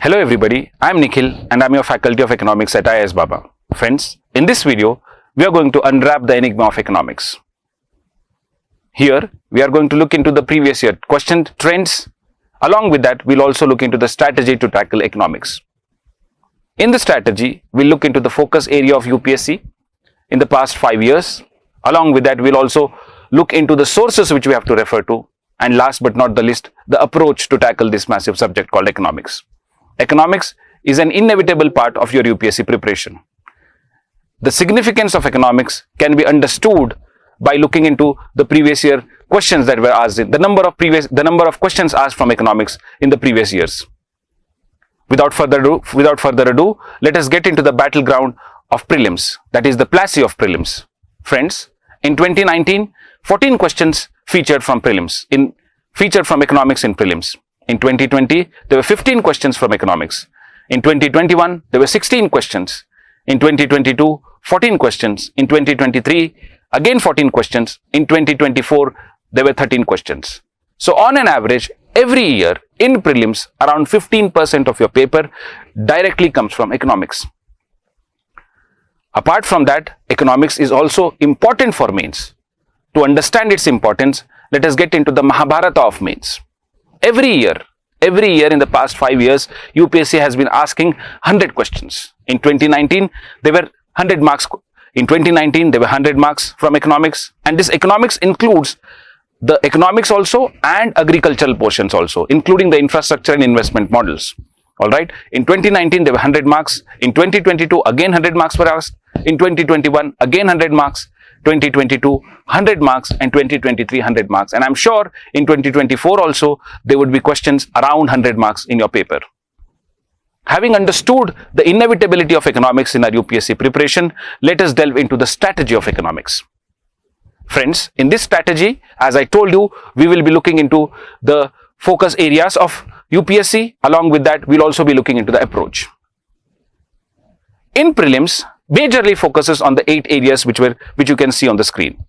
Hello everybody, I am Nikhil and I am your Faculty of Economics at IIS Baba. Friends, in this video, we are going to unwrap the enigma of economics. Here, we are going to look into the previous year question trends. Along with that, we'll also look into the strategy to tackle economics. In the strategy, we'll look into the focus area of UPSC in the past 5 years. Along with that, we'll also look into the sources which we have to refer to. And last but not the least, the approach to tackle this massive subject called economics. Economics is an inevitable part of your UPSC preparation. The significance of economics can be understood by looking into the previous year questions that were asked, the number of questions asked from economics in the previous years. Without further ado, let us get into the battleground of prelims, that is the Plassey of prelims. Friends, in 2019, 14 questions featured from economics in prelims. In 2020, there were 15 questions from economics. In 2021, there were 16 questions. In 2022, 14 questions. In 2023, again 14 questions. In 2024, there were 13 questions. So on an average, every year in prelims, around 15% of your paper directly comes from economics. Apart from that, economics is also important for mains. To understand its importance, let us get into the Mahabharata of mains. Every year in the past 5 years, UPSC has been asking 100 questions. In 2019, there were 100 marks. In 2019, there were 100 marks from economics, and this economics includes the economics also and agricultural portions also, including the infrastructure and investment models. All right. In 2019, there were 100 marks. In 2022, again 100 marks were asked. In 2021, again 100 marks. 2022, 100 marks, and 2023, 100 marks. And I'm sure in 2024 also, there would be questions around 100 marks in your paper. Having understood the inevitability of economics in our UPSC preparation, let us delve into the strategy of economics. Friends, in this strategy, as I told you, we will be looking into the focus areas of UPSC. Along with that, we'll also be looking into the approach. In prelims, majorly focuses on the 8 areas which you can see on the screen.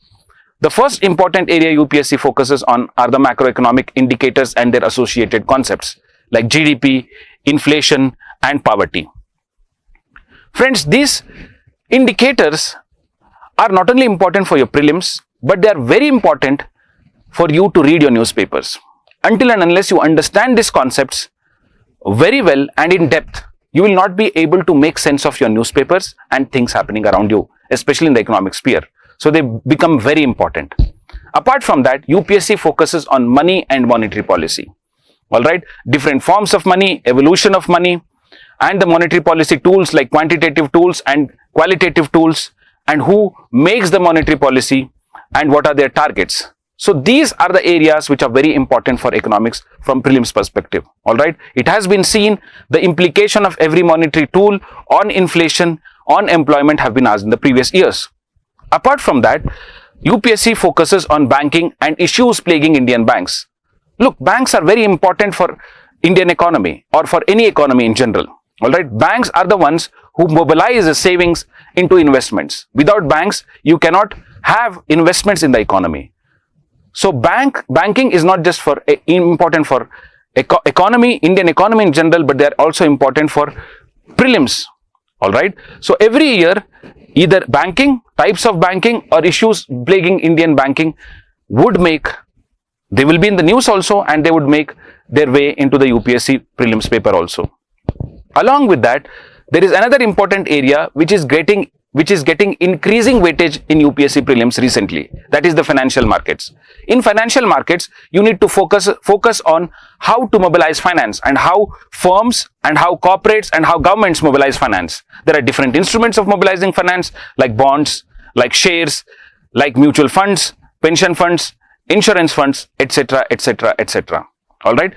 The first important area UPSC focuses on are the macroeconomic indicators and their associated concepts like GDP, inflation, and poverty. Friends, these indicators are not only important for your prelims, but they are very important for you to read your newspapers. Until and unless you understand these concepts very well and in depth, you will not be able to make sense of your newspapers and things happening around you, especially in the economic sphere. So they become very important. Apart from that, UPSC focuses on money and monetary policy. All right, different forms of money, evolution of money, and the monetary policy tools like quantitative tools and qualitative tools, and who makes the monetary policy and what are their targets. So these are the areas which are very important for economics from prelims perspective. All right. It has been seen the implication of every monetary tool on inflation, on employment have been asked in the previous years. Apart from that, UPSC focuses on banking and issues plaguing Indian banks. Look, banks are very important for Indian economy or for any economy in general. All right. Banks are the ones who mobilize the savings into investments. Without banks, you cannot have investments in the economy. So banking is not just important for economy, Indian economy in general, but they are also important for prelims. All right. So every year, either banking, types of banking or issues plaguing Indian banking they will be in the news also, and they would make their way into the UPSC prelims paper also. Along with that, there is another important area which is getting increasing weightage in UPSC prelims recently. That is the financial markets. In financial markets, you need to focus on how to mobilize finance and how firms and how corporates and how governments mobilize finance. There are different instruments of mobilizing finance like bonds, like shares, like mutual funds, pension funds, insurance funds, etc., etc., etc. All right.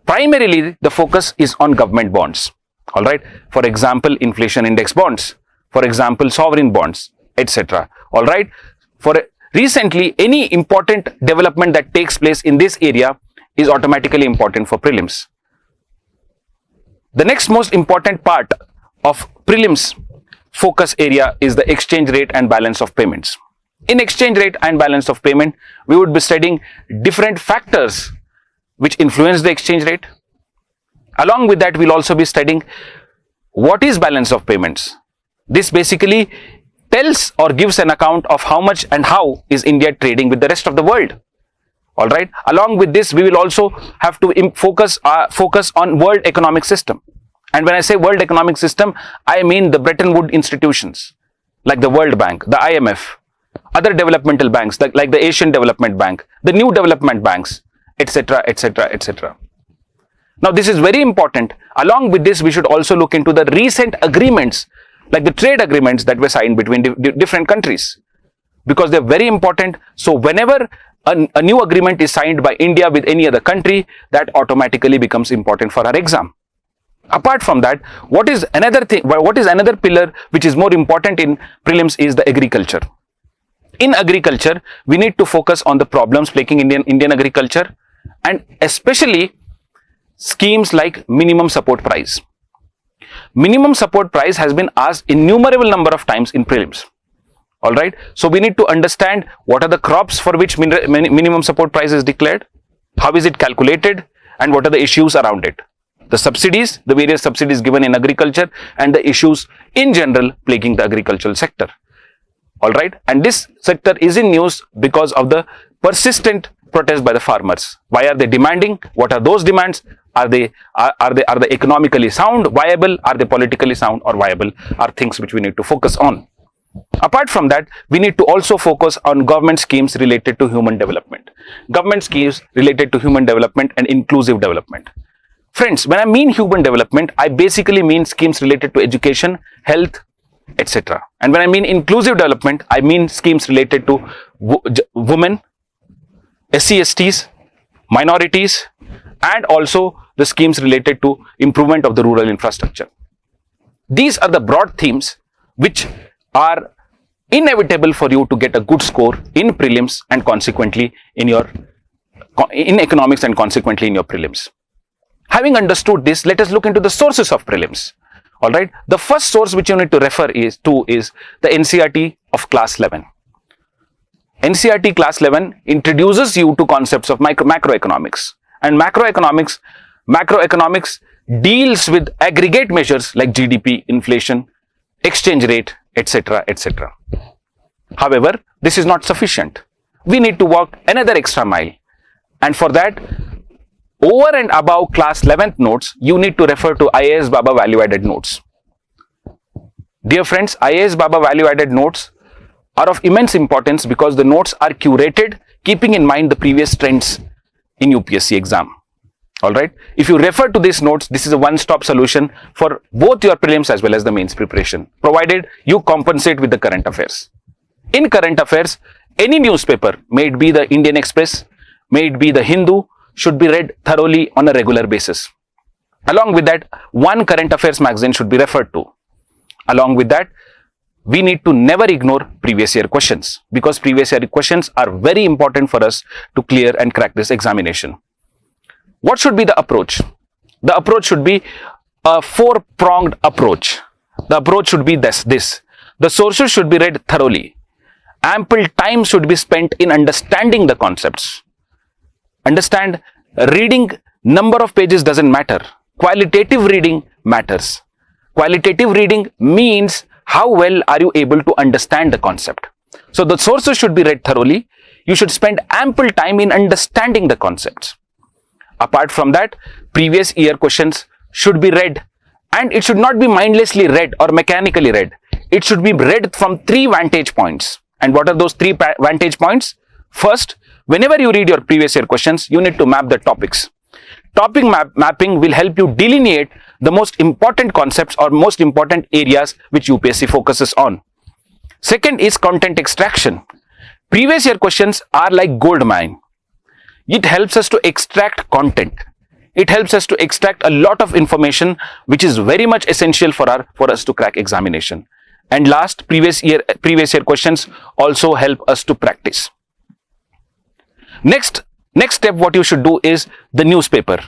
Primarily, the focus is on government bonds. All right. For example, inflation index bonds. For example, sovereign bonds, etc. All right. Recently, any important development that takes place in this area is automatically important for prelims. The next most important part of prelims focus area is the exchange rate and balance of payments. In exchange rate and balance of payment, we would be studying different factors which influence the exchange rate, Along with that, we'll also be studying what is balance of payments. This basically tells or gives an account of how much and how is India trading with the rest of the world. All right. Along with this, we will also have to focus on world economic system. And when I say world economic system, I mean the Bretton Woods institutions like the World Bank, the IMF, other developmental banks like the Asian Development Bank, the new development banks, etc., etc., etc. Now, this is very important. Along with this, we should also look into the recent agreements, like the trade agreements that were signed between different countries, because they're very important. So, whenever a new agreement is signed by India with any other country, that automatically becomes important for our exam. Apart from that, what is another pillar which is more important in prelims is the agriculture. In agriculture, we need to focus on the problems plaguing Indian agriculture, and especially schemes like minimum support price. Minimum support price has been asked innumerable number of times in prelims. All right. So we need to understand what are the crops for which minimum support price is declared, how is it calculated, and what are the issues around it. The subsidies, the various subsidies given in agriculture, and the issues in general plaguing the agricultural sector. All right. And this sector is in news because of the persistent protest by the farmers. Why are they demanding? What are those demands? Are they economically sound, viable? Are they politically sound or viable? Are things which we need to focus on. Apart from that, we need to also focus on government schemes related to human development. Government schemes related to human development and inclusive development. Friends, when I mean human development, I basically mean schemes related to education, health, etc. And when I mean inclusive development, I mean schemes related to women, SC/STs, minorities, and also the schemes related to improvement of the rural infrastructure. These are the broad themes which are inevitable for you to get a good score in prelims and consequently in economics and consequently in your prelims. Having understood this, let us look into the sources of prelims. All right. The first source which you need to refer is the NCERT of class 11. NCERT class 11 introduces you to concepts of macroeconomics, and macroeconomics deals with aggregate measures like GDP, inflation, exchange rate, etc., etc. However, this is not sufficient. We need to walk another extra mile, and for that, over and above class 11th notes, you need to refer to IAS Baba value added notes. Dear friends, IAS Baba value added notes are of immense importance because the notes are curated keeping in mind the previous trends in UPSC exam. All right. If you refer to these notes, this is a one-stop solution for both your prelims as well as the mains preparation, provided you compensate with the current affairs. In current affairs, any newspaper, may it be the Indian Express, may it be the Hindu, should be read thoroughly on a regular basis. Along with that, one current affairs magazine should be referred to. Along with that, we need to never ignore previous year questions, because previous year questions are very important for us to clear and crack this examination. What should be the approach? The approach should be a four-pronged approach. The approach should be this. The sources should be read thoroughly. Ample time should be spent in understanding the concepts. Understand, reading number of pages doesn't matter. Qualitative reading matters. Qualitative reading means how well are you able to understand the concept. So the sources should be read thoroughly. You should spend ample time in understanding the concepts. Apart from that, previous year questions should be read, and it should not be mindlessly read or mechanically read. It should be read from 3 vantage points. And what are those 3 vantage points? First, whenever you read your previous year questions, you need to map the topics. Topic mapping will help you delineate the most important concepts or most important areas which UPSC focuses on. Second is content extraction. Previous year questions are like gold mine. It helps us to extract content. It helps us to extract a lot of information which is very much essential for us to crack examination. And last, previous year questions also help us to practice. Next step, what you should do is the newspaper.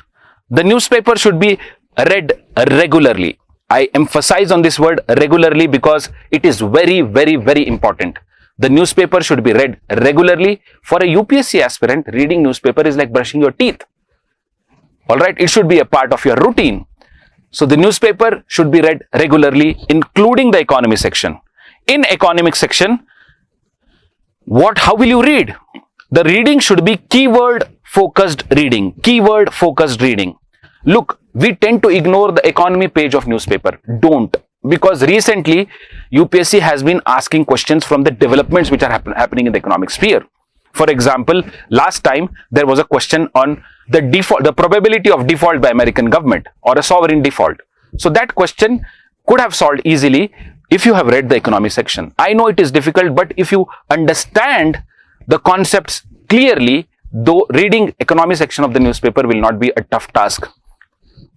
The newspaper should be read regularly. I emphasize on this word regularly because it is very, very, very important. The newspaper should be read regularly. For a UPSC aspirant, reading newspaper is like brushing your teeth. All right, it should be a part of your routine. So the newspaper should be read regularly, including the economy section. In economic section, how will you read? The reading should be keyword focused reading. Keyword focused reading. Look, we tend to ignore the economy page of newspaper. Don't. Because recently, UPSC has been asking questions from the developments which are happening in the economic sphere. For example, last time there was a question on the probability of default by American government or a sovereign default. So that question could have solved easily if you have read the economy section. I know it is difficult, but if you understand the concepts clearly, though reading economy section of the newspaper will not be a tough task.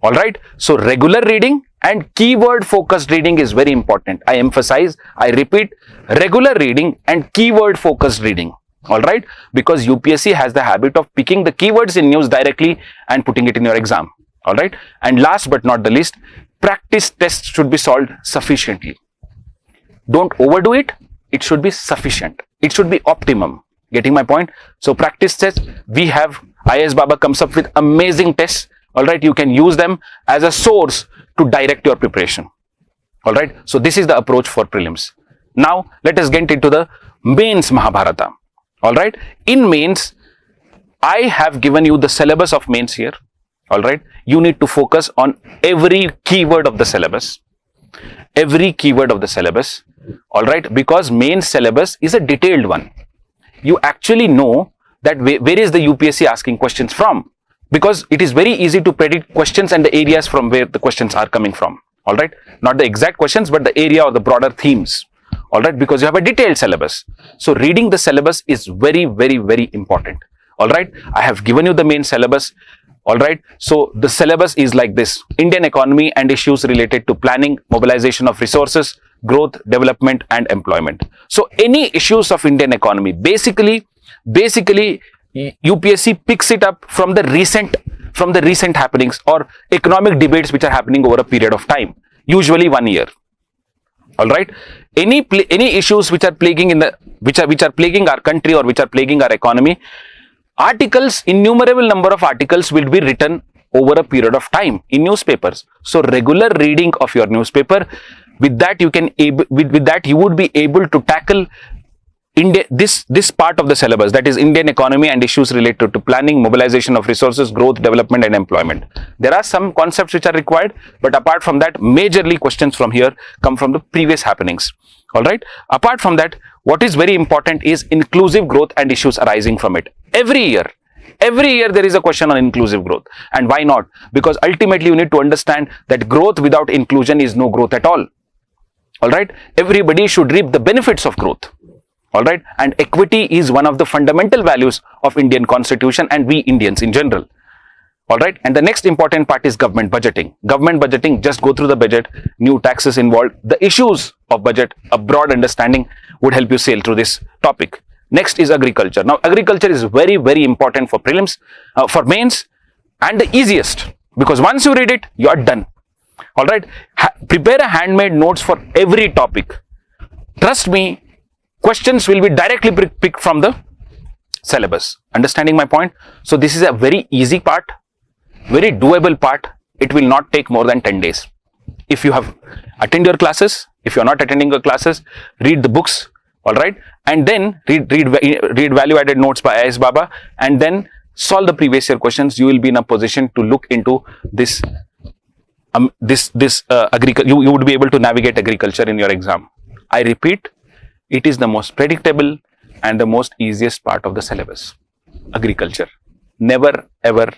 All right. So regular reading and keyword focused reading is very important. I emphasize, I repeat, regular reading and keyword focused reading. All right, because UPSC has the habit of picking the keywords in news directly and putting it in your exam. All right, and last but not the least, practice tests should be solved sufficiently. Don't overdo it. It should be sufficient. It should be optimum. Getting my point? So practice tests, we have IAS Baba comes up with amazing tests. All right, you can use them as a source to direct your preparation. All right, so this is the approach for prelims. Now let us get into the mains Mahabharata. All right, in mains, I have given you the syllabus of mains here. All right, you need to focus on every keyword of the syllabus. Every keyword of the syllabus. All right, because mains syllabus is a detailed one. You actually know that where is the UPSC asking questions from, because it is very easy to predict questions and the areas from where the questions are coming from. All right, not the exact questions, but the area or the broader themes. All right, because you have a detailed syllabus. So reading the syllabus is very, very, very important. All right, I have given you the main syllabus. All right, so the syllabus is like this: Indian economy and issues related to planning, mobilization of resources, growth, development and employment. So any issues of Indian economy, basically UPSC picks it up from the recent happenings or economic debates which are happening over a period of time, usually 1 year. All right, any issues which are plaguing which are plaguing our country or which are plaguing our economy, articles, innumerable number of articles will be written over a period of time in newspapers. So regular reading of your newspaper, with that you would be able to tackle this part of the syllabus, that is Indian economy and issues related to planning, mobilization of resources, growth, development and employment. There are some concepts which are required, but apart from that, majorly questions from here come from the previous happenings. All right, apart from that, what is very important is inclusive growth and issues arising from it. Every year there is a question on inclusive growth. And why not? Because ultimately you need to understand that growth without inclusion is no growth at all. All right, everybody should reap the benefits of growth. All right, and equity is one of the fundamental values of Indian Constitution and we Indians in general. All right, and the next important part is government budgeting. Government budgeting, just go through the budget, new taxes involved, the issues of budget, a broad understanding would help you sail through this topic. Next is agriculture. Now, agriculture is very, very important for prelims, for mains, and the easiest, because once you read it, you are done. All right, prepare a handmade notes for every topic. Trust me, questions will be directly picked from the syllabus. Understanding my point? So this is a very easy part, very doable part. It will not take more than 10 days. If you have attend your classes, if you are not attending your classes, read the books. All right, and then read value added notes by IAS Baba, and then solve the previous year questions. You will be in a position to look into this agriculture. You would be able to navigate agriculture in your exam. I repeat, it is the most predictable and the most easiest part of the syllabus. Agriculture. Never ever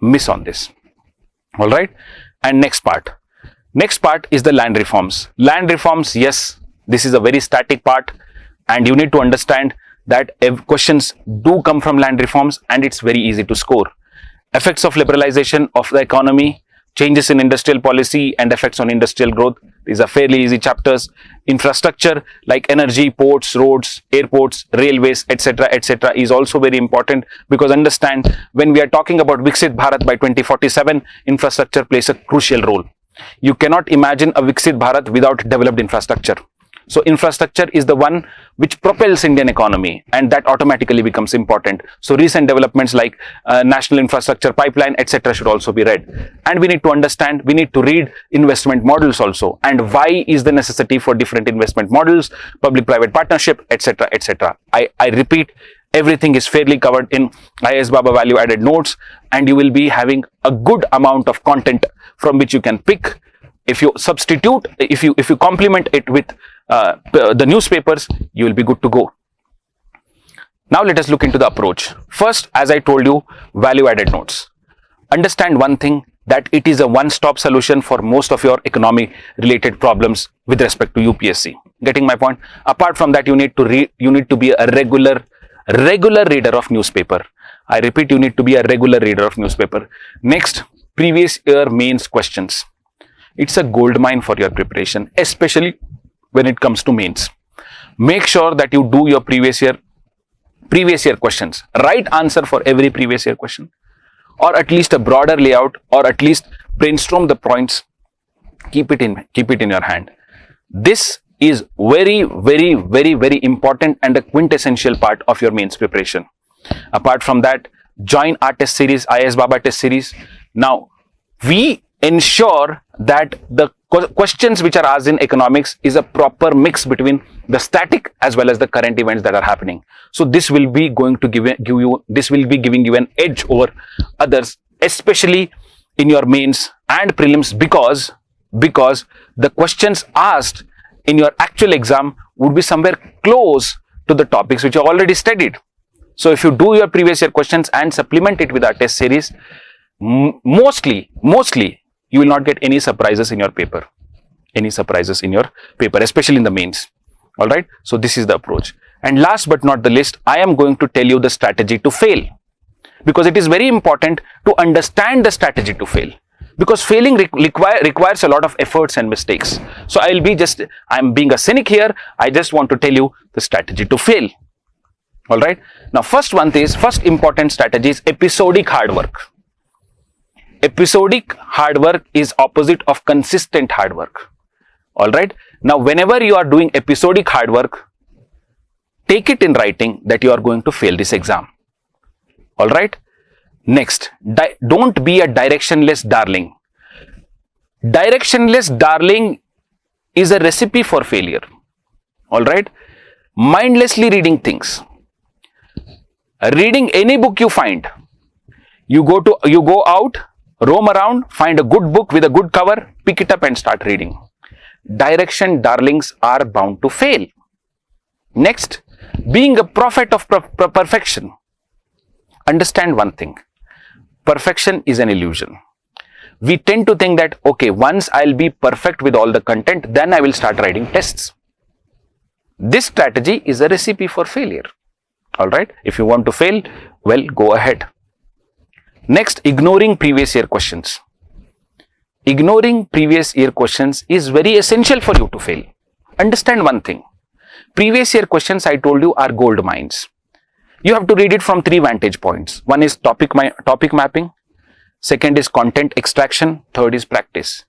miss on this. All right, and next part is the land reforms. Land reforms, yes, this is a very static part. And you need to understand that questions do come from land reforms and it's very easy to score. Effects of liberalization of the economy, changes in industrial policy and effects on industrial growth. These are fairly easy chapters. Infrastructure like energy, ports, roads, airports, railways, etc., etc. is also very important, because understand, when we are talking about Viksit Bharat by 2047, infrastructure plays a crucial role. You cannot imagine a Viksit Bharat without developed infrastructure. So infrastructure is the one which propels Indian economy, and that automatically becomes important. So recent developments like national infrastructure pipeline, etc. should also be read. And we need to understand, we need to read investment models also, and why is the necessity for different investment models, public-private partnership, etc. etc. I repeat, everything is fairly covered in IAS Baba value added notes, and you will be having a good amount of content from which you can pick. If you substitute, if you complement it with the newspapers, you will be good to go. Now let us look into the approach. First, as I told you, value added notes. Understand one thing, that it is a one-stop solution for most of your economy related problems with respect to UPSC. Getting my point? Apart from that, you need to read, you need to be a regular reader of newspaper. I repeat, you need to be a regular reader of newspaper. Next, previous year mains questions. It's a gold mine for your preparation, especially when it comes to mains. Make sure that you do your previous year questions. Right answer for every previous year question, or at least a broader layout, or at least brainstorm the points. Keep it in your hand. This is very important and a quintessential part of your mains preparation. Apart from that, join our test series, IAS Baba test series. Now, we ensure that the questions which are asked in economics is a proper mix between the static as well as the current events that are happening. So this will be going to giving you an edge over others, especially in your mains and prelims, because the questions asked in your actual exam would be somewhere close to the topics which you already studied. So if you do your previous year questions and supplement it with our test series, mostly you will not get any surprises in your paper, especially in the mains. All right. So this is the approach. And last but not the least, I am going to tell you the strategy to fail, because it is very important to understand the strategy to fail, because failing requires a lot of efforts and mistakes. So I'm being a cynic here. I just want to tell you the strategy to fail. All right. Now, first important strategy is episodic hard work. Episodic hard work is opposite of consistent hard work. All right. Now, whenever you are doing episodic hard work, take it in writing that you are going to fail this exam. All right. Next, don't be a directionless darling. Directionless darling is a recipe for failure. All right. Mindlessly reading things. Reading any book you find. You go out, roam around, find a good book with a good cover, pick it up and start reading. Direction darlings are bound to fail. Next, being a prophet of perfection. Understand one thing. Perfection is an illusion. We tend to think that, okay, once I'll be perfect with all the content, then I will start writing tests. This strategy is a recipe for failure. All right. If you want to fail, well, go ahead. Next, ignoring previous year questions. Ignoring previous year questions is very essential for you to fail. Understand one thing. Previous year questions, I told you, are gold mines. You have to read it from 3 vantage points. One is topic mapping. Second is content extraction. Third is practice.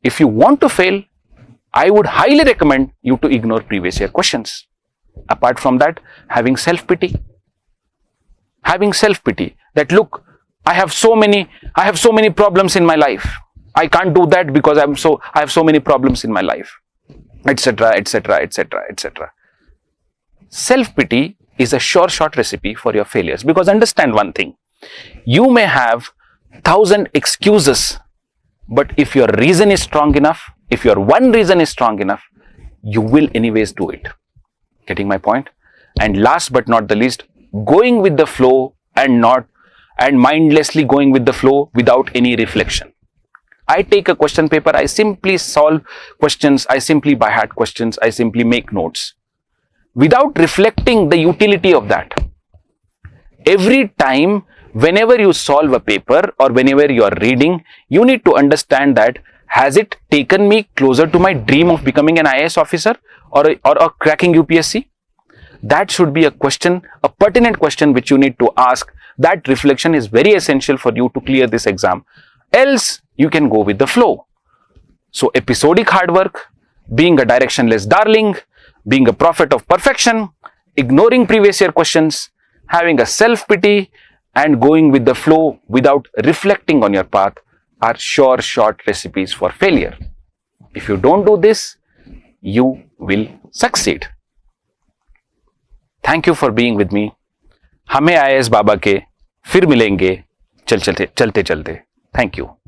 If you want to fail, I would highly recommend you to ignore previous year questions. Apart from that, having self-pity. Having self-pity that, look, I have so many problems in my life. I can't do that because I have so many problems in my life, etc., etc., etc., etc. Self-pity is a short recipe for your failures, because understand one thing. You may have 1,000 excuses, but if your reason is strong enough, if your one reason is strong enough, you will anyways do it. Getting my point? And last but not the least, going with the flow and mindlessly going with the flow without any reflection. I take a question paper, I simply solve questions, I simply by heart questions, I simply make notes without reflecting the utility of that. Every time, whenever you solve a paper or whenever you are reading, you need to understand that, has it taken me closer to my dream of becoming an IAS officer or cracking UPSC? That should be a question, a pertinent question which you need to ask. That reflection is very essential for you to clear this exam. Else, you can go with the flow. So, episodic hard work, being a directionless darling, being a prophet of perfection, ignoring previous year questions, having a self-pity, and going with the flow without reflecting on your path are sure short recipes for failure. If you don't do this, you will succeed. Thank you for being with me. हमें IAS बाबा के फिर मिलेंगे चलते चलते। Thank you.